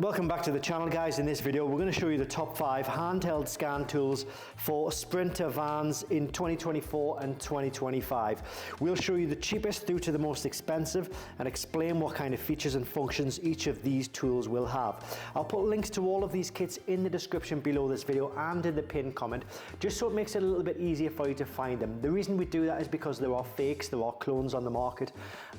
Welcome back to the channel, guys. In this video we're going to show you the top 5 handheld scan tools for sprinter vans in 2024 and 2025. We'll show you the cheapest through to the most expensive and explain what kind of features and functions each of these tools will have. I'll put links to all of these kits in the description below this video and in the pinned comment, just so it makes it a little bit easier for you to find them. The reason we do that is because there are fakes, there are clones on the market,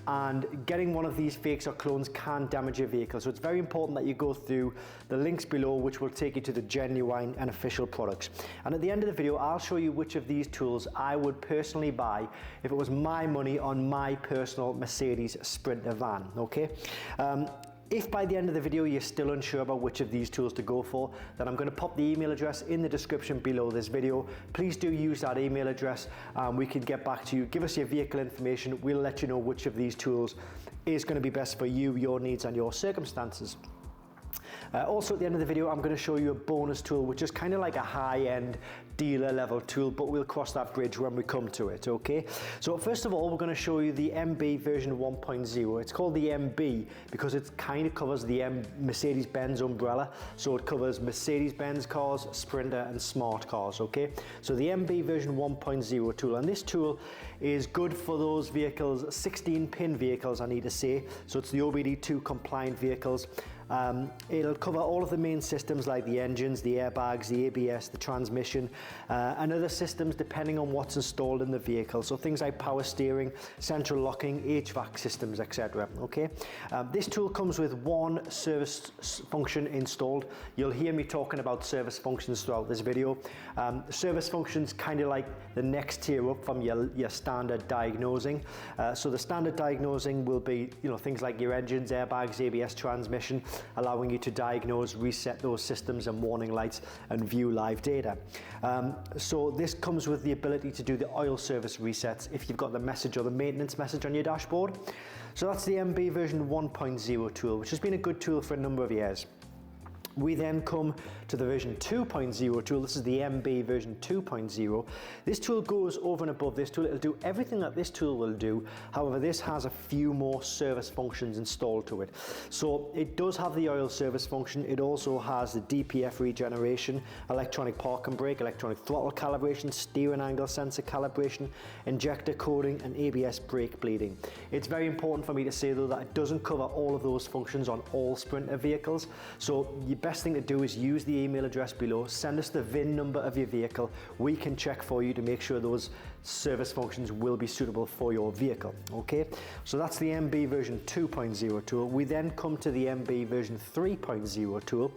and getting one of these fakes or clones can damage your vehicle. So it's very important that you go through the links below, which will take you to the genuine and official products. And at the end of the video I'll show you which of these tools I would personally buy if it was my money on my personal Mercedes Sprinter van. Okay, if by the end of the video you're still unsure about which of these tools to go for, then I'm going to pop the email address in the description below this video. Please do use that email address and we can get back to you. Give us your vehicle information, we'll let you know which of these tools is going to be best for you, your needs and your circumstances. Also at the end of the video I'm going to show you a bonus tool, which is kind of like a high-end dealer level tool, but we'll cross that bridge when we come to it. Okay, so first of all we're going to show you the MB version 1.0. It's called the MB because it kind of covers the Mercedes-Benz umbrella, so it covers Mercedes-Benz cars, Sprinter and smart cars. Okay, so the MB version 1.0 tool, and this tool is good for those vehicles, 16-pin vehicles I need to say, so it's the OBD2 compliant vehicles. It'll cover all of the main systems like the engines, the airbags, the ABS, the transmission, and other systems depending on what's installed in the vehicle. So things like power steering, central locking, HVAC systems, etc. Okay, this tool comes with one service function installed. You'll hear me talking about service functions throughout this video. Service functions kind of like the next tier up from your standard diagnosing. So the standard diagnosing will be, things like your engines, airbags, ABS, transmission, allowing you to diagnose, reset those systems and warning lights and view live data. So this comes with the ability to do the oil service resets if you've got the message or the maintenance message on your dashboard. So that's the MB version 1.0 tool, which has been a good tool for a number of years. We then come to the version 2.0 tool. This is the MB version 2.0. This tool goes over and above this tool. It'll do everything that this tool will do. However, this has a few more service functions installed to it. So it does have the oil service function. It also has the DPF regeneration, electronic park and brake, electronic throttle calibration, steering angle sensor calibration, injector coding and ABS brake bleeding. It's very important for me to say though that it doesn't cover all of those functions on all Sprinter vehicles. So the best thing to do is use the email address below, send us the VIN number of your vehicle. We can check for you to make sure those service functions will be suitable for your vehicle. Okay, so that's the MB version 2.0 tool. We then come to the MB version 3.0 tool.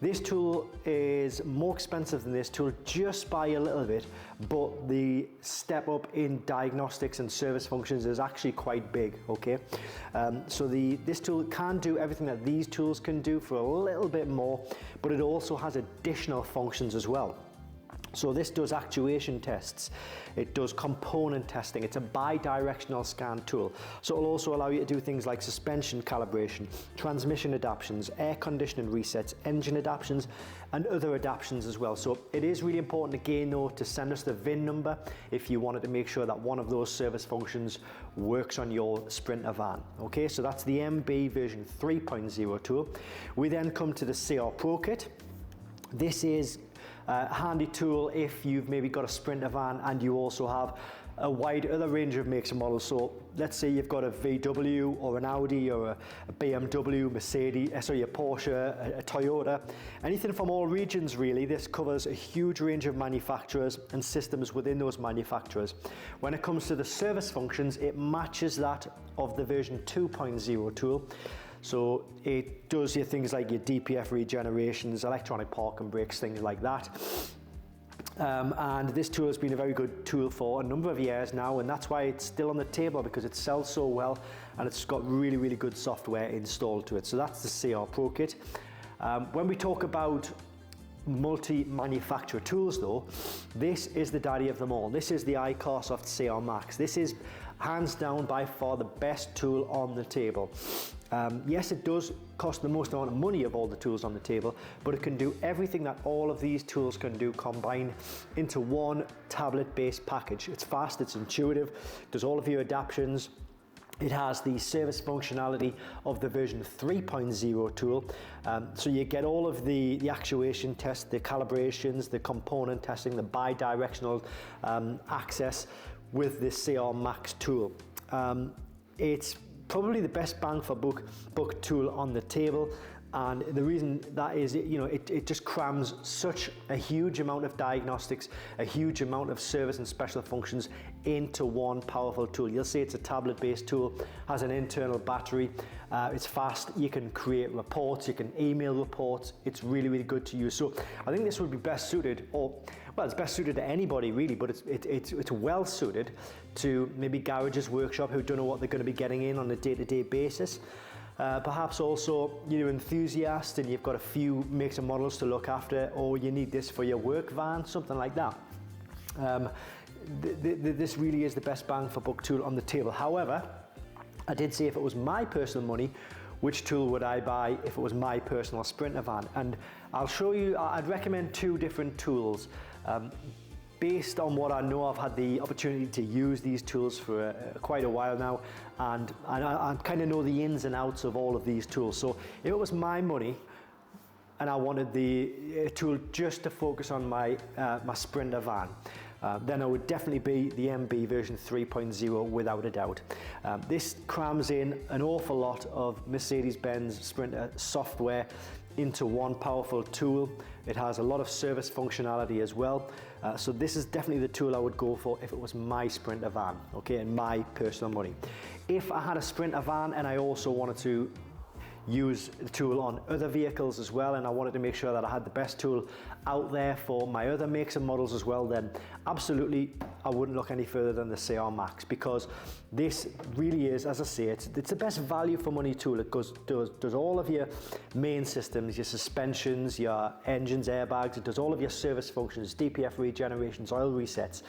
This tool is more expensive than this tool just by a little bit, but the step up in diagnostics and service functions is actually quite big. Okay, so this tool can do everything that these tools can do for a little bit more, but it also has additional functions as well. So this does actuation tests, it does component testing, it's a bi-directional scan tool. So it'll also allow you to do things like suspension calibration, transmission adaptions, air conditioning resets, engine adaptions, and other adaptions as well. So it is really important again though to send us the VIN number if you wanted to make sure that one of those service functions works on your Sprinter van. Okay, so that's the MB version 3.0 tool. We then come to the CR Pro Kit. This is a handy tool if you've maybe got a Sprinter van and you also have a wide other range of makes and models. So let's say you've got a VW or an Audi or a BMW, Mercedes, sorry, a Porsche, a Toyota, anything from all regions really. This covers a huge range of manufacturers and systems within those manufacturers. When it comes to the service functions, it matches that of the version 2.0 tool. So it does your things like your DPF regenerations, electronic park and brakes, things like that. And this tool has been a very good tool for a number of years now, and that's why it's still on the table, because it sells so well and it's got really, really good software installed to it. So that's the CR Pro Kit. When we talk about multi-manufacturer tools though, this is the daddy of them all. This is the iCarsoft CR Max. This is hands down by far the best tool on the table. Yes, it does cost the most amount of money of all the tools on the table, but it can do everything that all of these tools can do combined into one tablet-based package. It's fast, it's intuitive, does all of your adaptions, It has the service functionality of the version 3.0 tool. So you get all of the actuation tests, the calibrations, the component testing, the bi-directional access with this CR Max tool. It's probably the best bang for buck tool on the table. And the reason that is, it just crams such a huge amount of diagnostics, a huge amount of service and special functions into one powerful tool. You'll see it's a tablet-based tool, has an internal battery, it's fast, you can create reports, you can email reports, it's really, really good to use. So I think this would be best suited, well, it's best suited to anybody really, but it's well suited to maybe garages, workshop who don't know what they're going to be getting in on a day-to-day basis. Perhaps also you're an enthusiast and you've got a few makes and models to look after, or you need this for your work van, something like that. This really is the best bang for buck tool on the table. However, I did say if it was my personal money, which tool would I buy if it was my personal Sprinter van? And I'll show you, I'd recommend two different tools. Based on what I know, I've had the opportunity to use these tools for quite a while now, and I kind of know the ins and outs of all of these tools. So if it was my money and I wanted the tool just to focus on my Sprinter van, then it would definitely be the MB version 3.0 without a doubt. This crams in an awful lot of Mercedes-Benz Sprinter software into one powerful tool. It has a lot of service functionality as well. So this is definitely the tool I would go for if it was my Sprinter van, okay, and my personal money. If I had a Sprinter van and I also wanted to use the tool on other vehicles as well, and I wanted to make sure that I had the best tool out there for my other makes and models as well, then absolutely I wouldn't look any further than the CR Max, because this really is, as I say, it's the best value for money tool. It does all of your main systems, your suspensions, your engines, airbags. It does all of your service functions, DPF regenerations, oil resets.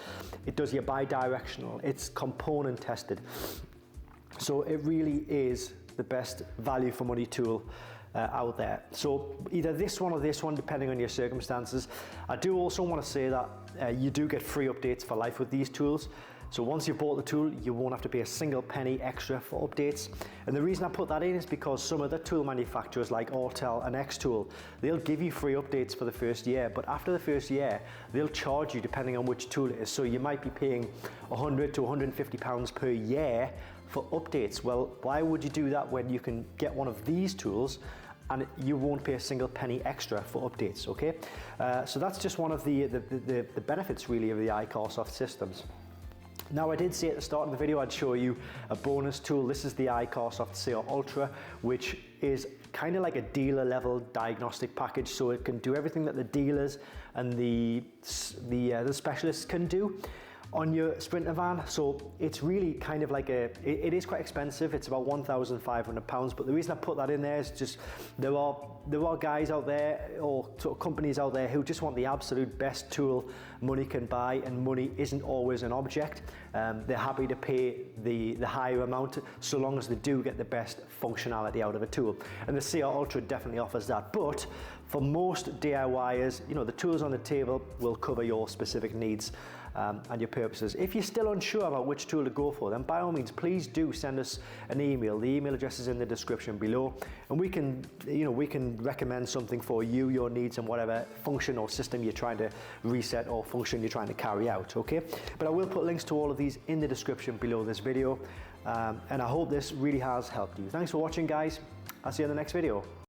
It does your bi-directional. It's component tested. So it really is the best value for money tool out there. So either this one or this one, depending on your circumstances. I do also want to say that you do get free updates for life with these tools. So once you've bought the tool, you won't have to pay a single penny extra for updates. And the reason I put that in is because some other tool manufacturers like Autel and X-Tool, they'll give you free updates for the first year, but after the first year, they'll charge you depending on which tool it is. So you might be paying 100 to 150 pounds per year for updates. Well, why would you do that when you can get one of these tools and you won't pay a single penny extra for updates, okay? So that's just one of the benefits really of the iCarsoft systems. Now, I did say at the start of the video I'd show you a bonus tool. This is the iCarsoft CR Ultra, which is kind of like a dealer level diagnostic package, so it can do everything that the dealers and the specialists can do on your Sprinter van. So it's really kind of like it is quite expensive. It's about £1,500, but the reason I put that in there is just there are guys out there or sort of companies out there who just want the absolute best tool money can buy, and money isn't always an object. They're happy to pay the higher amount so long as they do get the best functionality out of a tool, and the CR Ultra definitely offers that. But for most DIYers, the tools on the table will cover your specific needs and your purposes. If you're still unsure about which tool to go for, then by all means, please do send us an email. The email address is in the description below, and we can recommend something for you, your needs, and whatever function or system you're trying to reset or function you're trying to carry out, okay? But I will put links to all of these in the description below this video, and I hope this really has helped you. Thanks for watching, guys. I'll see you in the next video.